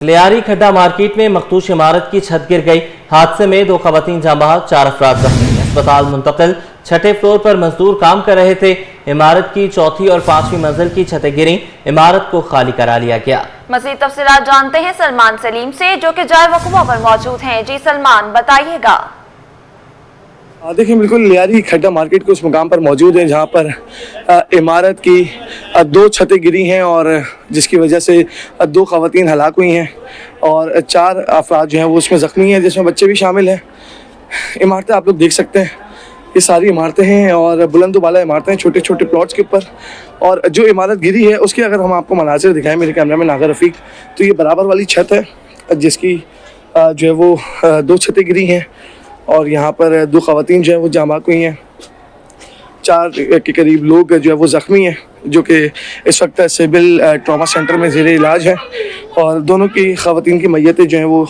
लियारी खड्डा मार्केट में मखदूश इमारत की छत गिर गई। हादसे में 2 खवातीन जाँ बहक, 4 अफराद जख्मी। अस्पताल मुंतकिल। छठे फ्लोर पर मजदूर काम कर रहे थे। इमारत की चौथी और 5वीं मंजिल की छतें गिरी। इमारत को खाली करा लिया गया। मज़ीद तफसीलात जानते हैं सलमान सलीम से, जो कि जाए वक़ुआ पर मौजूद हैं। जी सलमान, बताइएगा। देखिए, बिल्कुल लियारी खड्डा मार्केट के उस मुकाम पर मौजूद है जहां पर इमारत की 2 छतें गिरी हैं और जिसकी वजह से 2 खवातीन हलाक हुई हैं और 4 अफराद जो हैं वो उसमें ज़ख्मी हैं, जिसमें बच्चे भी शामिल हैं। इमारतें आप लोग देख सकते हैं, ये सारी इमारतें हैं और बुलंद वाला इमारतें हैं छोटे छोटे प्लॉट्स के ऊपर। और जो इमारत गिरी है उसके अगर हम आपको मनाज़िर दिखाएं मेरे कैमरा में नागर रफ़ीक, तो ये बराबर वाली छत है जिसकी जो है वो 2 छतें गिरी हैं और यहाँ पर 2 खवातीन जो है वो जाँ बहक हुई हैं। 4 के करीब लोग जो है वो ज़ख्मी हैं, जो कि इस वक्त सिविल ट्रॉमा सेंटर में ज़ेरे इलाज है और दोनों की खवातीन की मैयतें जो हैं वो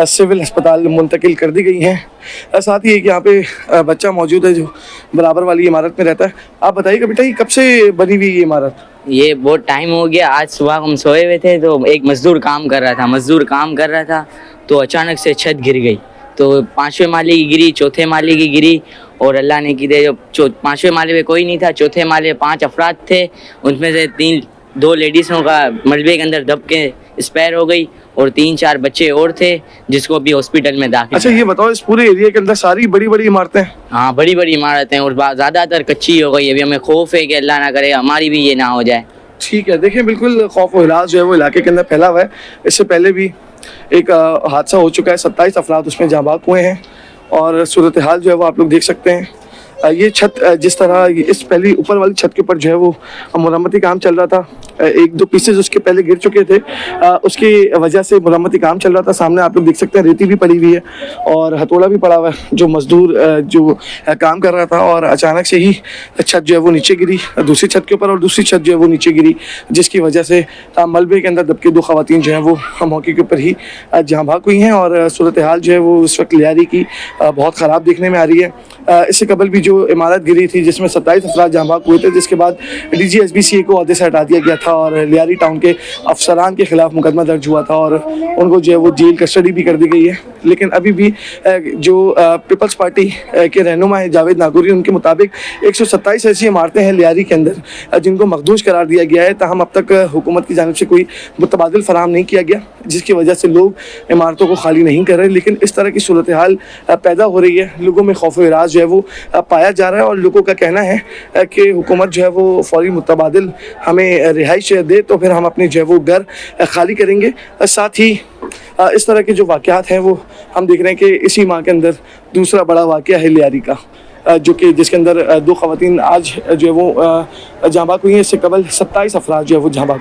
सिविल अस्पताल मुंतकिल कर दी गई हैं। साथ ही एक यहाँ पे बच्चा मौजूद है जो बराबर वाली इमारत में रहता है। आप बताइएगा बेटा, ये कब से बनी हुई ये इमारत? ये बहुत टाइम हो गया। आज सुबह हम सोए हुए थे तो एक मज़दूर काम कर रहा था तो अचानक से छत गिर गई। तो 5वें माले की गिरी, 4थे माले की गिरी और अल्लाह ने की दे, जो 5वें माले पे कोई नहीं था, 4थे माले 5 अफराद थे। उनमें से 2 लेडीज़ों का मलबे के अंदर दब के एक्सपायर हो गई और 3-4 बच्चे और थे जिसको अभी हॉस्पिटल में दाखिल। अच्छा, ये बताओ, इस पूरे एरिया के अंदर सारी बड़ी बड़ी इमारतें? हाँ, बड़ी बड़ी इमारतें और ज़्यादातर कच्ची हो गई। अभी हमें खौफ है कि अल्लाह ना करे हमारी भी ये ना हो जाए। ठीक है, देखिए बिल्कुल खौफ और इलाज जो है वो इलाके के अंदर फैला हुआ है। इससे पहले भी एक हादसा हो चुका है, 27 अफराद उसमें जाँ बहक हुए हैं और सूरत हाल जो है वो आप लोग देख सकते हैं। ये छत जिस तरह इस पहली ऊपर वाली छत के ऊपर जो है वो मरम्मती काम चल रहा था। 1-2 पीसेज उसके पहले गिर चुके थे, उसकी वजह से मरम्मती काम चल रहा था। सामने आप लोग देख सकते हैं रेती भी पड़ी हुई है और हथौड़ा भी पड़ा हुआ है। जो मजदूर जो काम कर रहा था और अचानक से ही छत जो है वो नीचे गिरी, दूसरी छत के ऊपर, और दूसरी छत जो है वो नीचे गिरी, जिसकी वजह से मलबे के अंदर दबके 2 खवातीन जो हैं वो मौके के ऊपर ही जाँ बहक हुई हैं और सूरत हाल जो है वो इस वक्त लियारी की बहुत ख़राब देखने में आ रही है। इससे कबल भी जो इमारत गिरी थी जिसमें 27 अफराद जाँ बहक हुए थे, जिसके बाद DGSBCA को अहदे से हटा दिया गया था और लियारी टाउन के अफसरान के खिलाफ मुकदमा दर्ज हुआ था और उनको जो है वो जेल कस्टडी भी कर दी गई है। लेकिन अभी भी जो पीपल्स पार्टी के रहनुमा है जावेद नागौरी, उनके मुताबिक 127 ऐसी इमारतें हैं लियारी के अंदर जिनको मखदूश करार दिया गया है। ताहम अब तक हुकूमत की जानिब से कोई मुतबादिल फराहम नहीं किया गया, जिसकी वजह से लोग इमारतों को खाली नहीं कर रहे। लेकिन इस तरह की सूरत हाल पैदा हो रही है, लोगों में खौफ इराज जो है वो पाया जा रहा है और लोगों का कहना है कि हुकूमत जो है वो फौरी मुतबादिल हमें रिहाइश दे तो फिर हम अपने जो है वो घर खाली करेंगे। साथ ही इस तरह के जो वाक़यात हैं वो हम देख रहे हैं कि इसी माह के अंदर दूसरा बड़ा वाक़या है लियारी का, जो कि जिसके अंदर 2 खवातीन आज जो है वो जाँ बहक हुई हैं। इससे कबल 27 अफराद जो है वो जाँ बहक